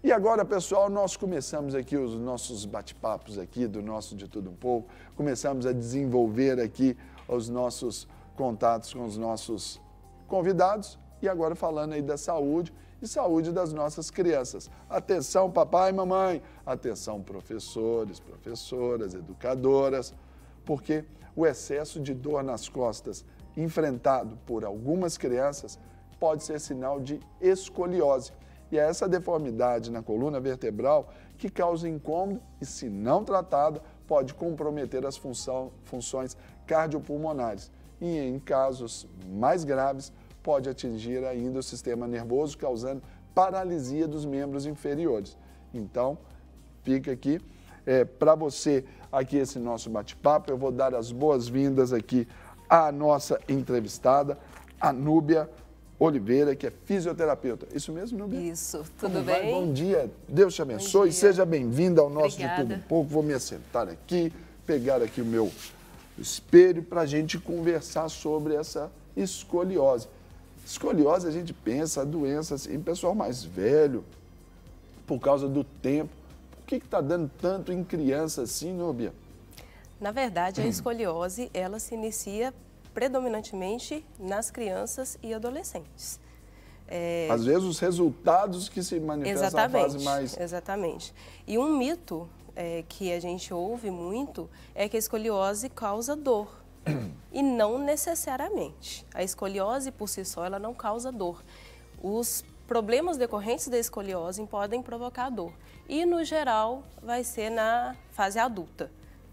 E agora, pessoal, nós começamos aqui os nossos bate-papos aqui do nosso De Tudo Um Pouco, começamos a desenvolver aqui os nossos contatos com os nossos convidados e agora falando aí da saúde e saúde das nossas crianças. Atenção, papai e mamãe, atenção, professores, professoras, educadoras, porque o excesso de dor nas costas enfrentado por algumas crianças pode ser sinal de escoliose. E é essa deformidade na coluna vertebral que causa incômodo e, se não tratada, pode comprometer as funções cardiopulmonares. E, em casos mais graves, pode atingir ainda o sistema nervoso, causando paralisia dos membros inferiores. Então, fica aqui. Para você, aqui esse nosso bate-papo, eu vou dar as boas-vindas aqui à nossa entrevistada, a Núbia Oliveira, que é fisioterapeuta. Isso mesmo, Núbia? Isso, tudo bem? Bom dia, Deus te abençoe, seja bem-vinda ao nosso De Obrigada. Tudo Um Pouco. Vou me assentar aqui, pegar aqui o meu espelho para a gente conversar sobre essa escoliose. Escoliose, a gente pensa, a doença assim, pessoal mais velho, por causa do tempo. Por que está dando tanto em criança assim, Núbia? Na verdade, a escoliose, ela se inicia predominantemente nas crianças e adolescentes. Às vezes os resultados que se manifestam na fase mais... Exatamente. E um mito que a gente ouve muito é que a escoliose causa dor. E não necessariamente. A escoliose por si só, ela não causa dor. Os problemas decorrentes da escoliose podem provocar dor. E, no geral, vai ser na fase adulta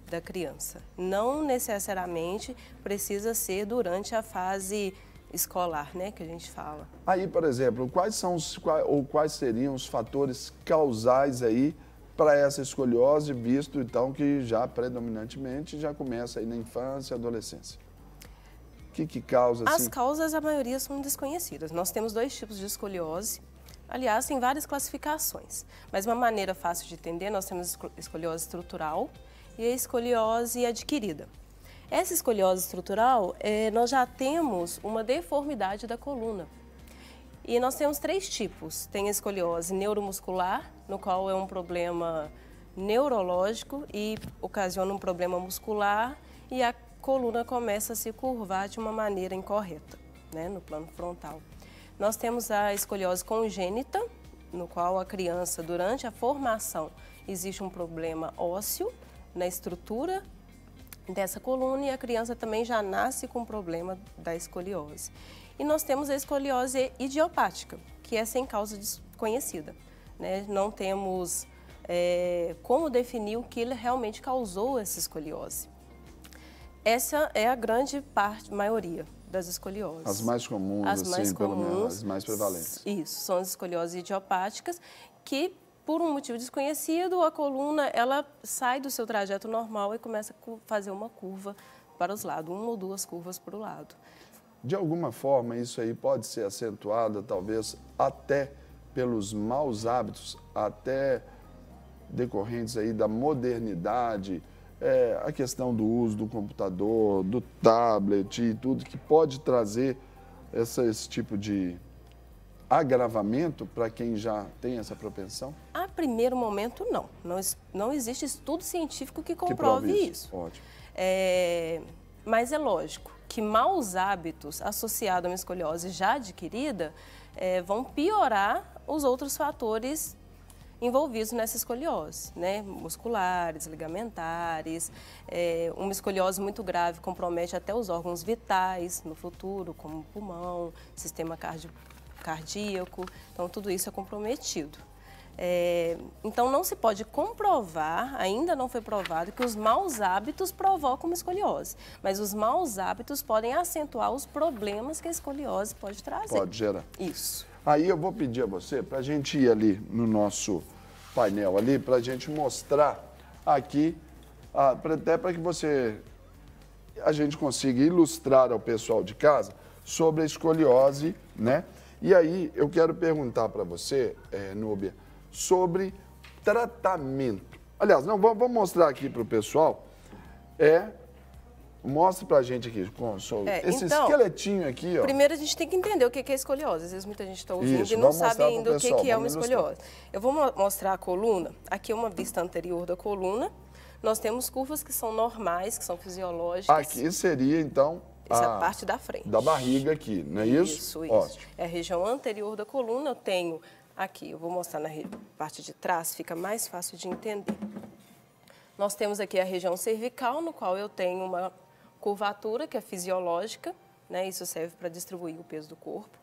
da criança. Não necessariamente precisa ser durante a fase escolar, né, que a gente fala. Aí, por exemplo, quais seriam os fatores causais aí para essa escoliose, visto então que já predominantemente já começa aí na infância e adolescência? O que causa assim? As causas, a maioria são desconhecidas. Nós temos 2 tipos de escoliose. Aliás, tem várias classificações. Mas uma maneira fácil de entender, nós temos escoliose estrutural e a escoliose adquirida. Essa escoliose estrutural, nós já temos uma deformidade da coluna. E nós temos 3 tipos. Tem a escoliose neuromuscular, no qual é um problema neurológico e ocasiona um problema muscular e a coluna começa a se curvar de uma maneira incorreta, né, no plano frontal. Nós temos a escoliose congênita, no qual a criança, durante a formação, existe um problema ósseo na estrutura dessa coluna e a criança também já nasce com problema da escoliose. E nós temos a escoliose idiopática, que é sem causa desconhecida, né? Não temos como definir o que realmente causou essa escoliose. Essa é a grande maioria das escolioses. As mais comuns, as assim, mais pelo comuns, menos, as mais prevalentes. Isso, são as escolioses idiopáticas que, por um motivo desconhecido, a coluna ela sai do seu trajeto normal e começa a fazer uma curva para os lados, 1 ou 2 curvas para o lado. De alguma forma, isso aí pode ser acentuado, talvez, até pelos maus hábitos, até decorrentes aí da modernidade, a questão do uso do computador, do tablet e tudo, que pode trazer esse tipo de agravamento para quem já tem essa propensão? A primeiro momento, não. Não existe estudo científico que comprove isso. Ótimo. Mas é lógico que maus hábitos associados a uma escoliose já adquirida vão piorar os outros fatores envolvidos nessa escoliose, né? Musculares, ligamentares. Uma escoliose muito grave compromete até os órgãos vitais no futuro, como o pulmão, sistema cardíaco. Então, tudo isso é comprometido. Então, não se pode comprovar, ainda não foi provado, que os maus hábitos provocam uma escoliose. Mas os maus hábitos podem acentuar os problemas que a escoliose pode trazer. Pode gerar. Isso. Aí eu vou pedir a você, para a gente ir ali no nosso painel ali, para a gente mostrar aqui, até para que a gente consiga ilustrar ao pessoal de casa sobre a escoliose, né? E aí eu quero perguntar para você, Núbia, sobre tratamento. Aliás, não, vamos mostrar aqui para o pessoal, Mostra pra gente aqui, esse então, esqueletinho aqui, ó. Primeiro a gente tem que entender o que é escoliose. Às vezes muita gente está ouvindo Isso, e não vamos sabe mostrar ainda pro o que pessoal, que é uma vamos ilustrar. escoliose. Eu vou mostrar a coluna. Aqui é uma vista anterior da coluna. Nós temos curvas que são normais, que são fisiológicas. Aqui seria, então, Essa é a parte da frente. da barriga aqui, não é isso? Isso. Ótimo. É a região anterior da coluna. Eu tenho aqui, eu vou mostrar na parte de trás, fica mais fácil de entender. Nós temos aqui a região cervical, no qual eu tenho uma curvatura que é fisiológica, né? Isso serve para distribuir o peso do corpo,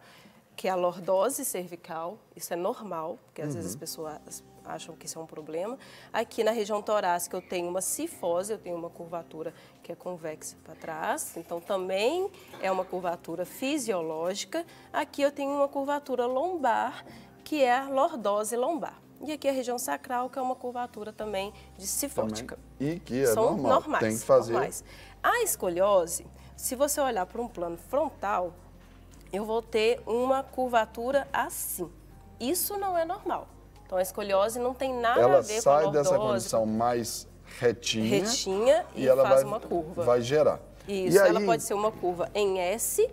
que é a lordose cervical. Isso é normal, porque às vezes as pessoas acham que isso é um problema. Aqui na região torácica eu tenho uma cifose, eu tenho uma curvatura que é convexa para trás, então também é uma curvatura fisiológica. Aqui eu tenho uma curvatura lombar, que é a lordose lombar. E aqui a região sacral, que é uma curvatura também de cifótica. E que é São normal, normais, tem que fazer. normais. A escoliose, se você olhar para um plano frontal, eu vou ter uma curvatura assim. Isso não é normal. Então a escoliose não tem nada Ela a ver com a sai lordose. dessa condição mais retinha E ela faz vai, uma curva. vai gerar. Isso, E aí, ela pode ser uma curva em S,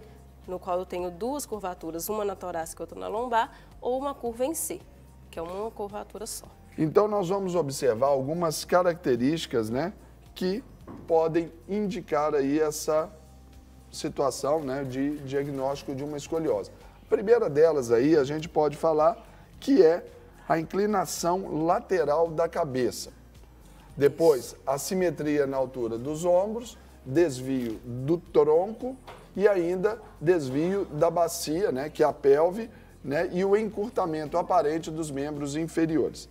no qual eu tenho duas curvaturas, uma na torácica e outra na lombar, ou uma curva em C, que é uma curvatura só. Então nós vamos observar algumas características, né, que podem indicar aí essa situação, né, de diagnóstico de uma escoliose. A primeira delas aí a gente pode falar que é a inclinação lateral da cabeça. Depois, a simetria na altura dos ombros, desvio do tronco e ainda desvio da bacia, né, que é a pelve, né, e o encurtamento aparente dos membros inferiores.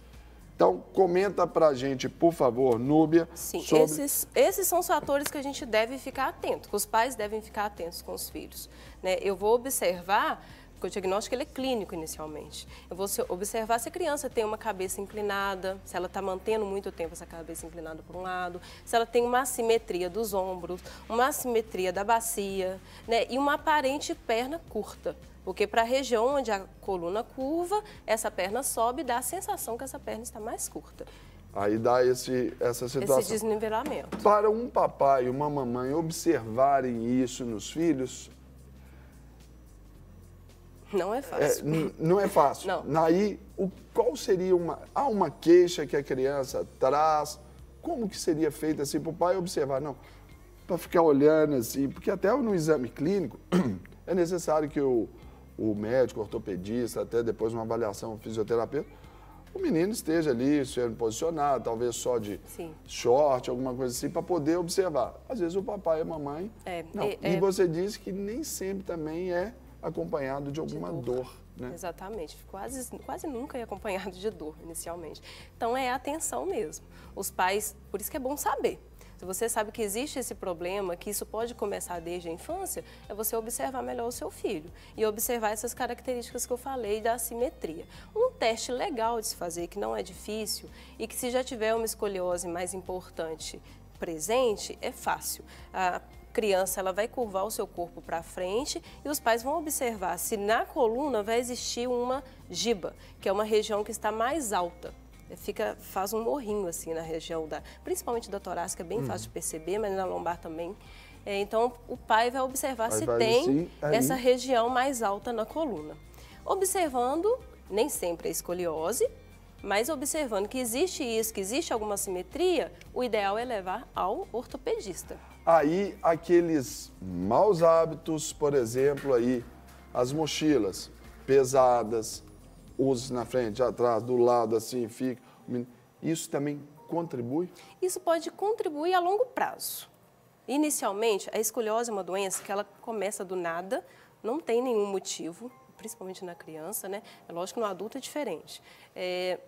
Então, comenta pra gente, por favor, Núbia. Sim, sobre... esses são os fatores que a gente deve ficar atento, que os pais devem ficar atentos com os filhos, né? Eu vou observar, porque o diagnóstico ele é clínico inicialmente. Eu vou observar se a criança tem uma cabeça inclinada, se ela está mantendo muito tempo essa cabeça inclinada para um lado, se ela tem uma assimetria dos ombros, uma assimetria da bacia, né? E uma aparente perna curta. Porque para a região onde a coluna curva, essa perna sobe e dá a sensação que essa perna está mais curta. Aí dá essa situação. Esse desnivelamento. Para um papai e uma mamãe observarem isso nos filhos... Não é fácil. Não é fácil. Não. Aí, qual seria Há uma queixa que a criança traz? Como que seria feito assim para o pai observar? Não, para ficar olhando assim, porque até no exame clínico é necessário que o médico, ortopedista, até depois uma avaliação fisioterapeuta, o menino esteja ali sendo posicionado, talvez só de short, alguma coisa assim, para poder observar. Às vezes o papai e a mamãe... E você disse que nem sempre também é acompanhado de alguma dor, né? Exatamente, quase nunca é acompanhado de dor inicialmente. Então é atenção mesmo. Os pais, por isso que é bom saber. Se você sabe que existe esse problema, que isso pode começar desde a infância, é você observar melhor o seu filho e observar essas características que eu falei da assimetria. Um teste legal de se fazer, que não é difícil e que se já tiver uma escoliose mais importante presente, é fácil. A criança ela vai curvar o seu corpo para frente e os pais vão observar se na coluna vai existir uma giba, que é uma região que está mais alta. Faz um morrinho assim na região, principalmente da torácica, é bem fácil de perceber, mas na lombar também. Então, o pai vai observar se tem essa região mais alta na coluna. Observando, nem sempre é escoliose, mas observando que existe isso, que existe alguma simetria, o ideal é levar ao ortopedista. Aí, aqueles maus hábitos, por exemplo, aí, as mochilas pesadas, usos na frente, atrás, do lado, assim, fica. Isso também contribui? Isso pode contribuir a longo prazo. Inicialmente, a escoliose é uma doença que ela começa do nada, não tem nenhum motivo, principalmente na criança, né? É lógico que no adulto é diferente.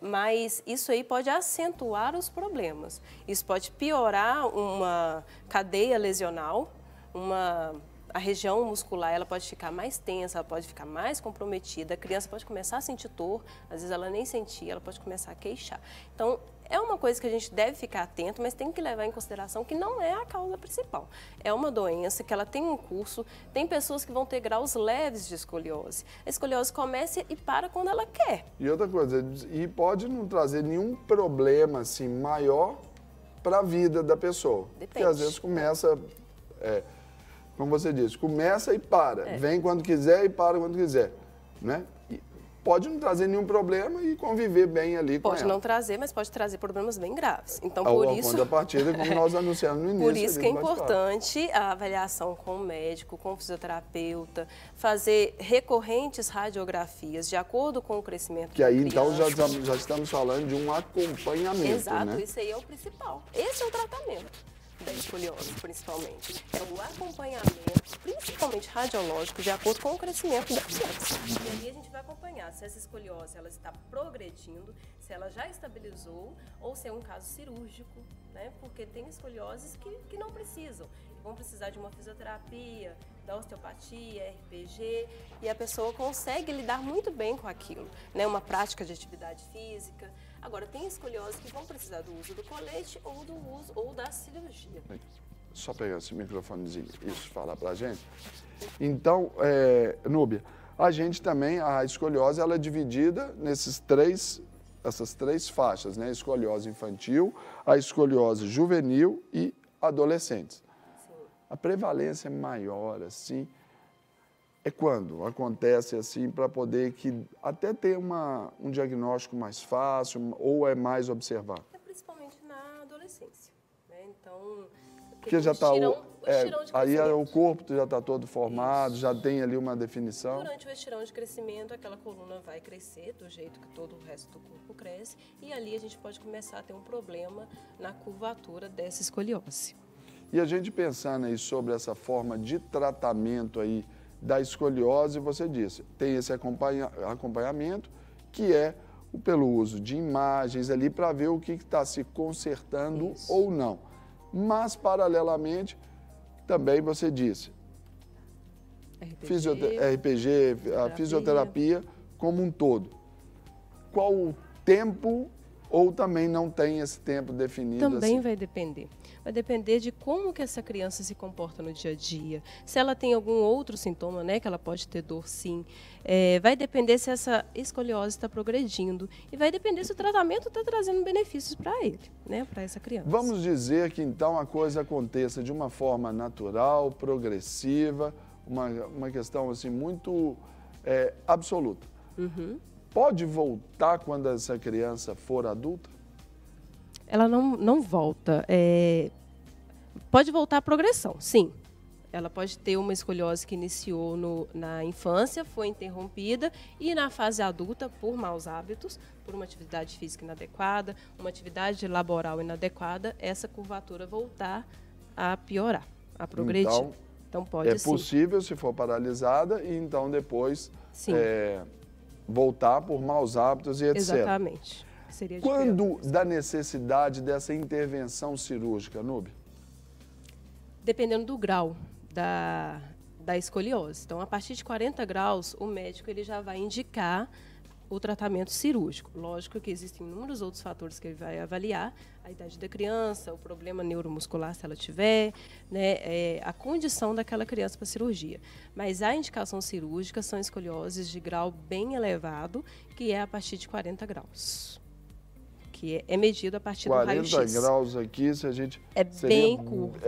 Mas isso aí pode acentuar os problemas. Isso pode piorar uma cadeia lesional, a região muscular ela pode ficar mais tensa, ela pode ficar mais comprometida, a criança pode começar a sentir dor, às vezes ela nem sentia, ela pode começar a queixar. Então, é uma coisa que a gente deve ficar atento, mas tem que levar em consideração que não é a causa principal. É uma doença que ela tem um curso, tem pessoas que vão ter graus leves de escoliose. A escoliose começa e para quando ela quer. E outra coisa, e pode não trazer nenhum problema assim maior para a vida da pessoa. Depende. Porque às vezes começa como você disse, começa e para. Vem quando quiser e para quando quiser, né? Pode não trazer nenhum problema e conviver bem ali com ela. Pode não trazer, mas pode trazer problemas bem graves. Então, por isso... A contrapartida, como nós anunciamos no início. Por isso que é importante a avaliação com o médico, com o fisioterapeuta, fazer recorrentes radiografias de acordo com o crescimento da criança. Que aí, então, já estamos falando de um acompanhamento, Exato, né? isso aí é o principal. Esse é o tratamento da escoliose, principalmente. É o acompanhamento, principalmente radiológico, de acordo com o crescimento da criança. E ali a gente vai acompanhar se essa escoliose ela está progredindo, se ela já estabilizou ou se é um caso cirúrgico, né? Porque tem escolioses que não precisam, que vão precisar de uma fisioterapia, da osteopatia, RPG, e a pessoa consegue lidar muito bem com aquilo, né? Uma prática de atividade física. Agora, tem escoliose que vão precisar do uso do colete ou do uso ou da cirurgia. Só pegar esse microfonezinho, isso, falar pra gente. Então, Núbia, a gente também, a escoliose, ela é dividida essas três faixas, né? A escoliose infantil, a escoliose juvenil e adolescentes. Sim. A prevalência maior, assim, é quando acontece assim, para poder até ter um diagnóstico mais fácil ou é mais observado? É principalmente na adolescência, né? Então, porque já está aí o corpo já está todo formado, já tem ali uma definição. Durante o estirão de crescimento, aquela coluna vai crescer do jeito que todo o resto do corpo cresce e ali a gente pode começar a ter um problema na curvatura dessa escoliose. E a gente pensando aí sobre essa forma de tratamento aí da escoliose, você disse, tem esse acompanhamento, que é pelo uso de imagens ali para ver o que está se consertando ou não. Mas, paralelamente, também você disse, RPG, a fisioterapia como um todo. Qual o tempo ou também não tem esse tempo definido? Também assim? vai depender. Vai depender de como que essa criança se comporta no dia a dia. Se ela tem algum outro sintoma, né, que ela pode ter dor, sim. Vai depender se essa escoliose está progredindo. E vai depender se o tratamento está trazendo benefícios para ele, né, para essa criança. Vamos dizer que então a coisa aconteça de uma forma natural, progressiva, uma questão assim muito absoluta. Uhum. Pode voltar quando essa criança for adulta? Ela não volta. Pode voltar à progressão, sim. Ela pode ter uma escoliose que iniciou na infância, foi interrompida e na fase adulta, por maus hábitos, por uma atividade física inadequada, uma atividade laboral inadequada, essa curvatura voltar a piorar, a progredir. Então pode sim. É possível se for paralisada e então depois voltar por maus hábitos e etc. Exatamente. Seria quando da necessidade dessa intervenção cirúrgica, Núbia? Dependendo do grau da escoliose. Então, a partir de 40 graus, o médico ele já vai indicar o tratamento cirúrgico. Lógico que existem inúmeros outros fatores que ele vai avaliar, a idade da criança, o problema neuromuscular, se ela tiver, né, a condição daquela criança para a cirurgia. Mas a indicação cirúrgica são escolioses de grau bem elevado, que é a partir de 40 graus. Que é medido a partir do raio-x. 40 graus aqui, se a gente... bem curva.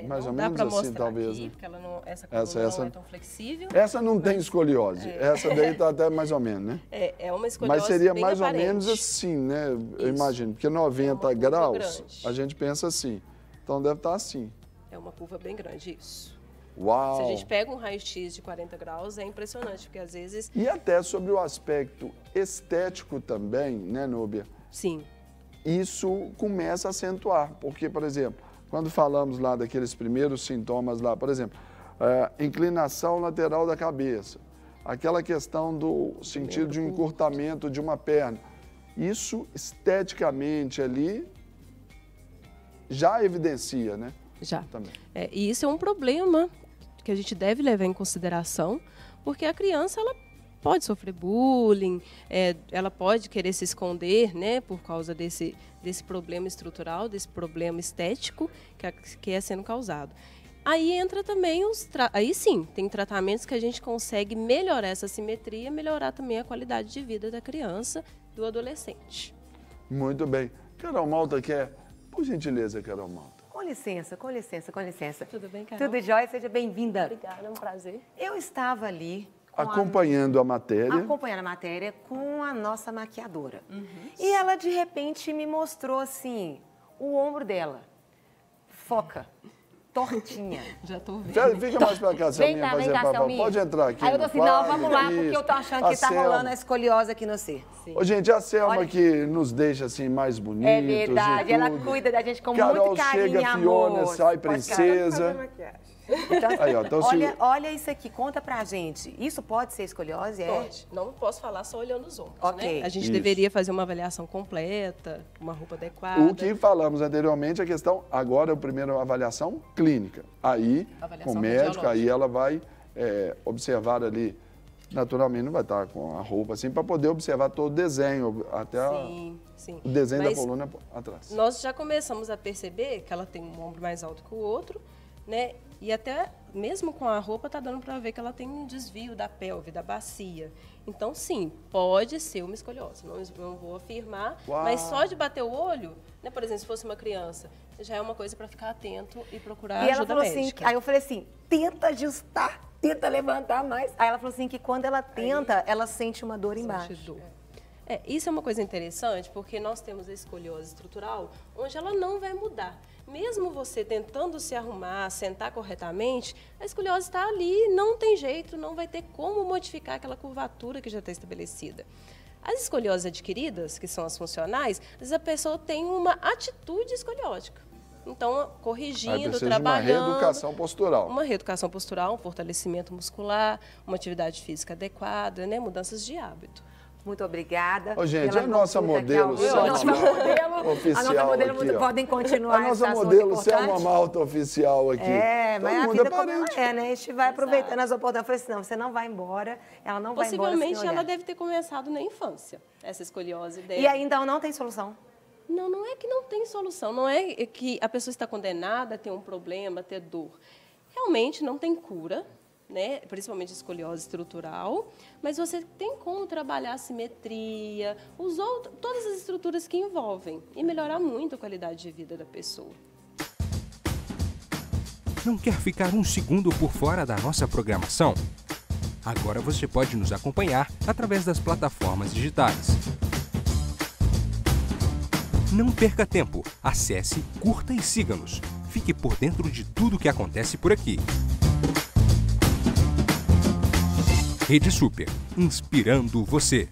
Mais ou menos assim, talvez. Aqui, porque essa coluna não é tão flexível. Essa não tem escoliose. Essa daí está até mais ou menos, né? É uma escoliose. Mas seria mais aparente. ou menos assim, né? Eu imagino. Porque 90 graus, grande. A gente pensa assim. Então deve estar assim. É uma curva bem grande, isso. Uau! Se a gente pega um raio-x de 40 graus, é impressionante, porque às vezes... E até sobre o aspecto estético também, né, Núbia? Sim. Isso começa a acentuar, porque, por exemplo, quando falamos lá daqueles primeiros sintomas lá, por exemplo, inclinação lateral da cabeça, aquela questão do sentido de um encurtamento de uma perna, isso esteticamente ali já evidencia, né? Já. Também. E isso é um problema que a gente deve levar em consideração, porque a criança, ela pode sofrer bullying, ela pode querer se esconder, né, por causa desse problema estrutural, desse problema estético que é sendo causado. Aí entra também aí sim, tem tratamentos que a gente consegue melhorar essa simetria, melhorar também a qualidade de vida da criança, do adolescente. Muito bem. Carol Malta quer, por gentileza, Carol Malta. Com licença, com licença, com licença. Tudo bem, Carol? Tudo jóia? Seja bem-vinda. Obrigada, é um prazer. Eu estava ali... Acompanhando a matéria. Acompanhando a matéria com a nossa maquiadora. E ela, de repente, me mostrou, assim, o ombro dela. Foca. Tortinha. Já tô vendo. Fica mais pra cá, Selminha. Vem cá, Selminha. Pode entrar aqui. Aí eu tô assim, não, vamos lá, porque eu tô achando que tá rolando a escoliose aqui no C. Ô, gente, a Selma que nos deixa assim mais bonitos. É verdade, ela cuida da gente com Carol muito carinho e chega, amor. Fiona sai, princesa. Então, Aí, ó, então, olha isso aqui, conta pra gente. Isso pode ser escoliose? Pode. Não posso falar só olhando os ombros, Ok. né? A gente Isso. deveria fazer uma avaliação completa, uma roupa adequada. O que falamos anteriormente, a questão, agora é a primeira avaliação clínica. Aí, Avaliação com o médico, radiológica. aí ela vai observar ali, naturalmente não vai estar com a roupa assim, para poder observar todo o desenho, até Sim. o desenho Mas da coluna atrás. nós já começamos a perceber que ela tem um ombro mais alto que o outro, né? E até mesmo com a roupa tá dando para ver que ela tem um desvio da pelve, da bacia. Então, sim, pode ser uma escoliose. Não vou afirmar, Uau. mas só de bater o olho, né? Por exemplo, se fosse uma criança, já é uma coisa para ficar atento e procurar E ela ajuda falou médica. assim, aí eu falei assim, tenta ajustar, tenta levantar mais. Aí ela falou assim que quando ela tenta, ela sente uma dor embaixo. Sente dor. Isso é uma coisa interessante, porque nós temos a escoliose estrutural, onde ela não vai mudar. Mesmo você tentando se arrumar, sentar corretamente, a escoliose está ali, não tem jeito, não vai ter como modificar aquela curvatura que já está estabelecida. As escolioses adquiridas, que são as funcionais, às vezes a pessoa tem uma atitude escoliótica. Então, Aí corrigindo, precisa trabalhando. de uma reeducação postural. Uma reeducação postural, um fortalecimento muscular, uma atividade física adequada, né? Mudanças de hábito. Muito obrigada. Ô, gente, pela a nossa consulta aqui ao modelo, vivo. Selma A nossa modelo, oficial a nossa modelo aqui, ó. podem continuar. A nossa esse assunto modelo importante. Selma Malta oficial aqui. Mas Todo a mundo vida é como ela parente. é, né? A gente vai aproveitando as oportunidades. Eu falei assim, não, você não vai embora, ela não vai embora sem Possivelmente olhar. ela deve ter começado na infância, essa escoliose dela. E ainda não tem solução? Não é que não tem solução, não é que a pessoa está condenada a ter um problema, a ter dor. Realmente não tem cura, né? Principalmente a escoliose estrutural, mas você tem como trabalhar a simetria, todas as estruturas que envolvem e melhorar muito a qualidade de vida da pessoa. Não quer ficar um segundo por fora da nossa programação? Agora você pode nos acompanhar através das plataformas digitais. Não perca tempo, acesse, curta e siga-nos. Fique por dentro de tudo que acontece por aqui. Rede Super, inspirando você.